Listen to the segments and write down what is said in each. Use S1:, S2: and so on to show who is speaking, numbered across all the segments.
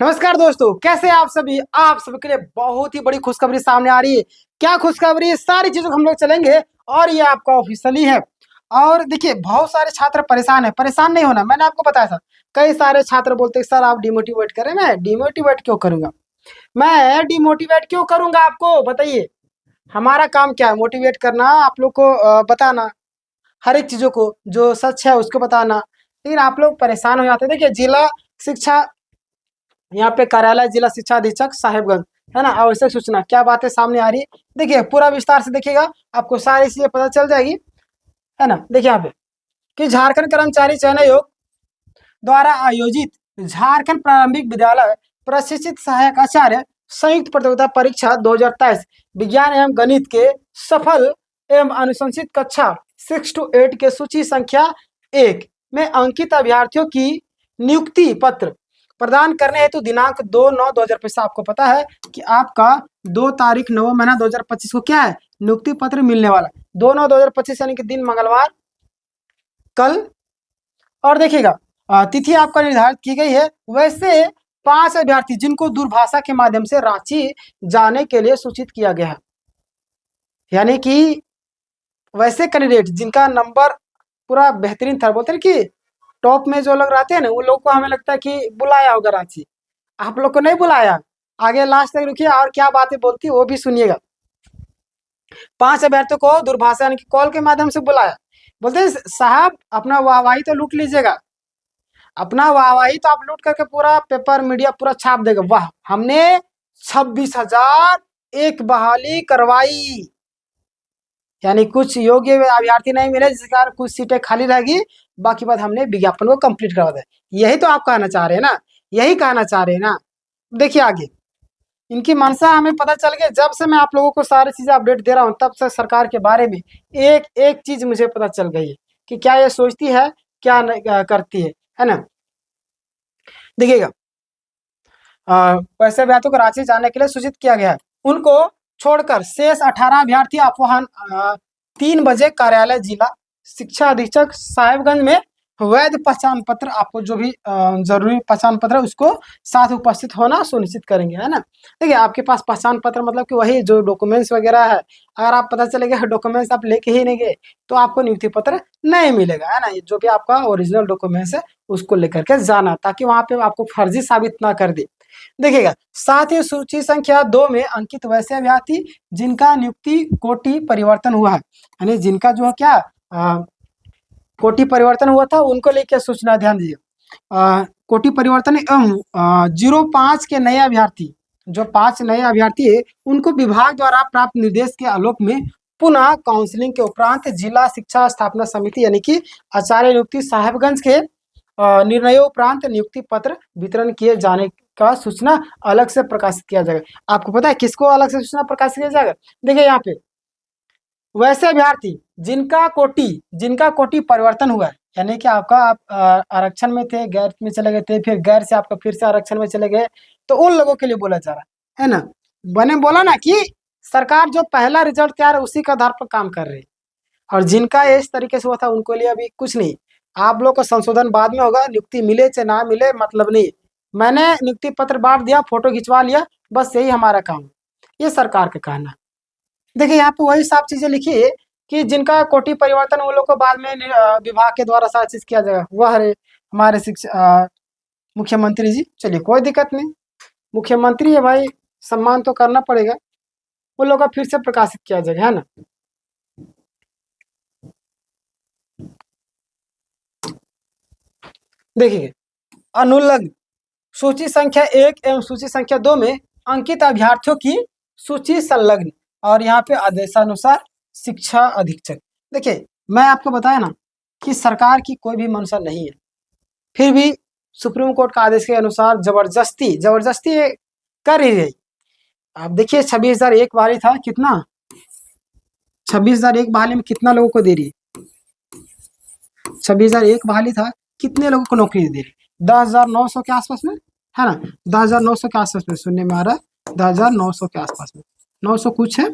S1: नमस्कार दोस्तों, कैसे हैं आप सभी। आप सभी के लिए बहुत ही बड़ी खुशखबरी सामने आ रही है। क्या खुशखबरी है, सारी चीजों को हम लोग चलेंगे और ये आपका ऑफिशियली है। और देखिए, बहुत सारे छात्र परेशान है। परेशान नहीं होना, मैंने आपको बताया था। कई सारे छात्र बोलते हैं सर आप डिमोटिवेट करें। मैं डिमोटिवेट क्यों करूंगा? मैं डिमोटिवेट क्यों करूंगा? आपको बताइए, हमारा काम क्या है? मोटिवेट करना, आप लोग को बताना, हर एक चीजों को जो सच है उसको बताना। लेकिन आप लोग परेशान हो जाते हैं। देखिए, जिला शिक्षा, यहाँ पे कार्यालय जिला शिक्षा अधीक्षक साहेबगंज, है ना। आवश्यक सूचना, क्या बातें सामने आ रही है? देखिए, पूरा विस्तार से देखिएगा, आपको सारी चीजें पता चल जाएगी, है ना। देखिए यहाँ पे कि झारखंड कर्मचारी चयन आयोग द्वारा आयोजित झारखंड प्रारंभिक विद्यालय प्रशिक्षित सहायक आचार्य संयुक्त प्रतियोगिता परीक्षा 2023 विज्ञान एवं गणित के सफल एवं अनुशंसित कक्षा 6 to 8 के सूची संख्या 1 में अंकित अभ्यर्थियों की नियुक्ति पत्र प्रदान करने हेतु दिनांक 2/9/2025। आपको पता है कि आपका 2 तारीख 9 महीना 2025 को क्या है, नियुक्ति पत्र मिलने वाला। 2/9/2025 यानी कि दिन मंगलवार, कल। और देखिएगा, तिथि आपका निर्धारित की गई है। वैसे 5 अभ्यर्थी जिनको दूरभाषा के माध्यम से रांची जाने के लिए सूचित किया गया है, यानी कि वैसे कैंडिडेट जिनका नंबर पूरा बेहतरीन था, बोलते हैं कि टॉप में जो लोग रहते हैं ना, उन लोग को हमें लगता है कि बुलाया होगा रांची। आप लोग को नहीं बुलाया। आगे लास्ट तक रुकिए और क्या बातें बोलती है वो भी सुनिएगा। 5 अभ्यर्थियों को दूरभाषा यानी कि कॉल के माध्यम से बुलाया। बोलते हैं साहब अपना वाहवाही तो लूट लीजिएगा, अपना वाहवाही तो आप लूट करके पूरा पेपर मीडिया पूरा छाप देगा। वाह, हमने 26,001 बहाली करवाई, यानी कुछ योग्य अभ्यर्थी नहीं मिले जिस कारण कुछ सीटें खाली रहेगी, बाकी बात हमने विज्ञापन को कंप्लीट करवा दिया। यही तो आप कहना चाह रहे हैं ना, यही कहना चाह रहे हैं ना। देखिए आगे इनकी मंशा हमें पता चल गया। जब से मैं आप लोगों को सारी चीजें अपडेट दे रहा हूँ, तब से सरकार के बारे में एक एक चीज मुझे पता चल गई है कि क्या ये सोचती है, क्या करती है ना। देखिएगा, वैसे अभ्यर्थियों को रांची जाने के लिए सूचित किया गया है। उनको छोड़कर शेष 18 अभ्यर्थी अपवाहन 3 बजे कार्यालय जिला शिक्षा अधीक्षक साहेबगंज में वैध पहचान पत्र, आपको जो भी जरूरी पहचान पत्र है उसको साथ उपस्थित होना सुनिश्चित करेंगे, है ना। देखिए, आपके पास पहचान पत्र मतलब कि वही जो डॉक्यूमेंट्स वगैरह है। अगर आप पता चलेगा डॉक्यूमेंट्स आप लेके ही नहीं गए तो आपको नियुक्ति पत्र नहीं मिलेगा, है ना। जो भी आपका ओरिजिनल डॉक्यूमेंट्स है उसको लेकर के जाना, ताकि वहां पे आपको फर्जी साबित ना कर दे। देखिएगा, साथ ही सूची संख्या 2 में अंकित वैसे अभ्यर्थी जिनका नियुक्ति कोटि परिवर्तन हुआ है, यानी जिनका जो है क्या कोटि परिवर्तन हुआ था, उनको लेकर सूचना ध्यान दीजिए। कोटि परिवर्तन एवं 05 के नए अभ्यर्थी, जो 5 नए अभ्यर्थी है, उनको विभाग द्वारा प्राप्त निर्देश के आलोक में पुनः काउंसलिंग के उपरांत जिला शिक्षा स्थापना समिति यानी कि आचार्य नियुक्ति साहेबगंज के निर्णयों उपरांत नियुक्ति पत्र वितरण किए जाने का सूचना अलग से प्रकाशित किया जाएगा। आपको पता है किसको अलग से सूचना प्रकाशित किया जाएगा? देखिए यहाँ पे वैसे अभ्यर्थी जिनका कोटि परिवर्तन हुआ है, यानी कि आपका आप आरक्षण में थे, गैर में चले गए थे, फिर गैर से आपका फिर से आरक्षण में चले गए, तो उन लोगों के लिए बोला जा रहा है ना। मैंने बोला ना कि सरकार जो पहला रिजल्ट तैयार है उसी के आधार पर काम कर रही है, और जिनका इस तरीके से हुआ था उनको लिए अभी कुछ नहीं। आप लोग का संशोधन बाद में होगा, नियुक्ति मिले चाहे ना मिले मतलब नहीं। मैंने नियुक्ति पत्र बांट दिया, फोटो खिंचवा लिया, बस यही हमारा काम है, ये सरकार का कहना। देखिए यहाँ पे वही सब चीजें लिखी है कि जिनका कोटि परिवर्तन उन लोग को बाद में विभाग के द्वारा सारी चीज किया जाएगा। वह है हमारे शिक्षा मुख्यमंत्री जी। चलिए कोई दिक्कत नहीं, मुख्यमंत्री है भाई, सम्मान तो करना पड़ेगा। उन लोग का फिर से प्रकाशित किया जाएगा, है ना। देखिए, अनुलग्न सूची संख्या 1 एवं सूची संख्या 2 में अंकित अभ्यर्थियों की सूची संलग्न, और यहाँ पे आदेशानुसार शिक्षा अधीक्षक। देखिए, मैं आपको बताया ना कि सरकार की कोई भी मंशा नहीं है, फिर भी सुप्रीम कोर्ट का आदेश के अनुसार जबरदस्ती ये कर ही रही। आप देखिए 26,001 बहाली था, कितना 26,001 बहाली में कितना लोगों को दे रही है? 26,001 बहाली था, कितने लोगों को नौकरी दे रही? 10,900 के आसपास में, है ना। 10,900 के आसपास में सुनने में आ रहा है, 10,900 के आसपास में, 900 कुछ है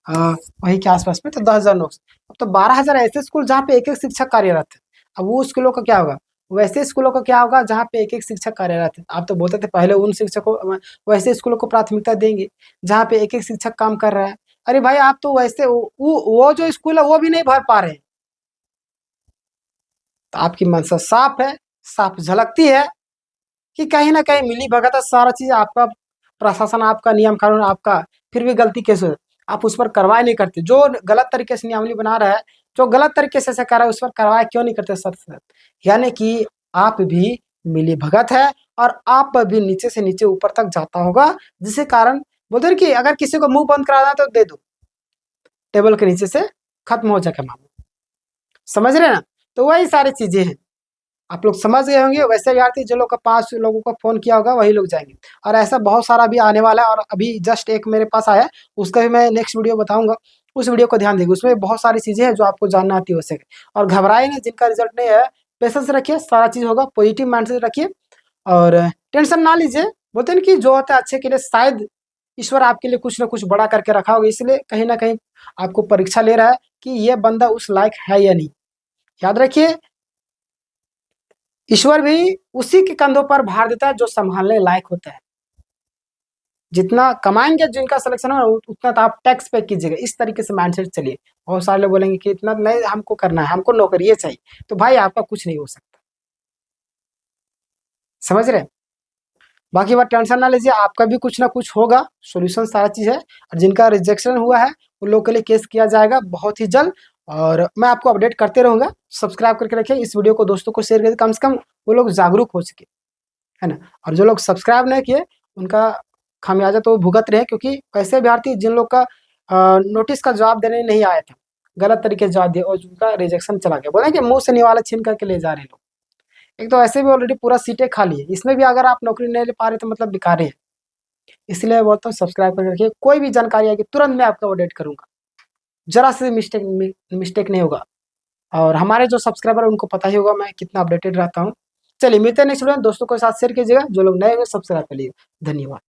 S1: वही के आसपास में, तो 10,900। अब तो 12,000 ऐसे स्कूल जहाँ पे एक शिक्षक कार्यरत है। अब वो स्कूलों का क्या होगा? वैसे स्कूलों का क्या होगा जहाँ पे एक एक शिक्षक कार्यरत है। आप तो बोलते थे पहले उन शिक्षकों वैसे स्कूलों को प्राथमिकता देंगे जहाँ पे एक एक शिक्षक काम कर रहा है। अरे भाई आप तो वैसे वो जो स्कूल है वो भी नहीं भर पा रहे हैं। तो आपकी मंशा साफ है, साफ झलकती है कि कहीं ना कहीं मिली भगत है, सारा चीज आपका प्रशासन, आपका नियम कानून आपका, फिर भी गलती कैसे आप उस पर कार्रवाई नहीं करते। जो गलत तरीके से नियमावली बना रहा है, जो गलत तरीके से कर रहा है, उस पर कार्रवाई क्यों नहीं करते सर? यानी कि आप भी मिली भगत है और आप पर भी नीचे से नीचे ऊपर तक जाता होगा, जिसके कारण बोलते हैं कि अगर किसी को मुंह बंद कराना है तो दे दो, टेबल के नीचे से खत्म हो जाएगा मामला। समझ रहे हैं ना? तो वही सारी चीजें हैं, आप लोग समझ गए होंगे। वैसे विद्यार्थी जो लोग का 5 लोगों को फोन किया होगा वही लोग जाएंगे, और ऐसा बहुत सारा भी आने वाला है। और अभी जस्ट एक मेरे पास आया, उसका भी मैं नेक्स्ट वीडियो बताऊंगा, उस वीडियो को ध्यान देंगे। उसमें बहुत सारी चीजें हैं जो आपको जानना आती है उससे। और घबराए नहीं, जिनका रिजल्ट नहीं है पेशेंस रखिए, सारा चीज होगा, पॉजिटिव माइंडसेट रखिए और टेंशन ना लीजिए। बोलते हैं कि जो होता है अच्छे के लिए, शायद ईश्वर आपके लिए कुछ ना कुछ बड़ा करके रखा होगा, इसलिए कहीं ना कहीं आपको परीक्षा ले रहा है कि ये बंदा उस लायक है या नहीं। याद रखिए, ईश्वर भी उसी के कंधों पर भार देता है जो संभालने लायक होता है। जितना कमाएंगे, जिनका सिलेक्शन हो उतना तो आप टैक्स पे कीजिएगा। इस तरीके से माइंडसेट चलिए। बहुत सारे लोग बोलेंगे कि इतना नहीं हमको करना है, हमको नौकरी चाहिए, तो भाई आपका कुछ नहीं हो सकता। समझ रहे हैं? बाकी बात टेंशन ना लीजिए, आपका भी कुछ ना कुछ होगा, सॉल्यूशन सारा चीज है। और जिनका रिजेक्शन हुआ है उन लोगों के लिए केस किया जाएगा बहुत ही जल्द, और मैं आपको अपडेट करते रहूंगा। सब्सक्राइब करके रखिए, इस वीडियो को दोस्तों को शेयर करिए, कम से कम वो लोग जागरूक हो सके, है ना। और जो लोग सब्सक्राइब नहीं किए उनका खामियाजा तो भुगत रहे हैं, क्योंकि ऐसे अभ्यर्थी जिन लोग का नोटिस का जवाब देने नहीं आया था, गलत तरीके से जवाब दिया और उनका रिजेक्शन चला गया, बोले कि मुंह से निवाला छीन करके ले जा रहे हैं लोग। एक तो ऐसे भी ऑलरेडी पूरा सीटें खाली है, इसमें भी अगर आप नौकरी नहीं ले पा रहे तो मतलब बेकार है। इसलिए बोलता हूँ सब्सक्राइब करके रखिए, कोई भी जानकारी आएगी तुरंत मैं आपको अपडेट करूंगा, जरा से मिस्टेक नहीं होगा। और हमारे जो सब्सक्राइबर है उनको पता ही होगा मैं कितना अपडेटेड रहता हूँ। चलिए मिलते हैं नेक्स्ट वीडियो में, दोस्तों के साथ शेयर कीजिएगा, जो लोग नए हैं सब्सक्राइब कर लीजिए। धन्यवाद।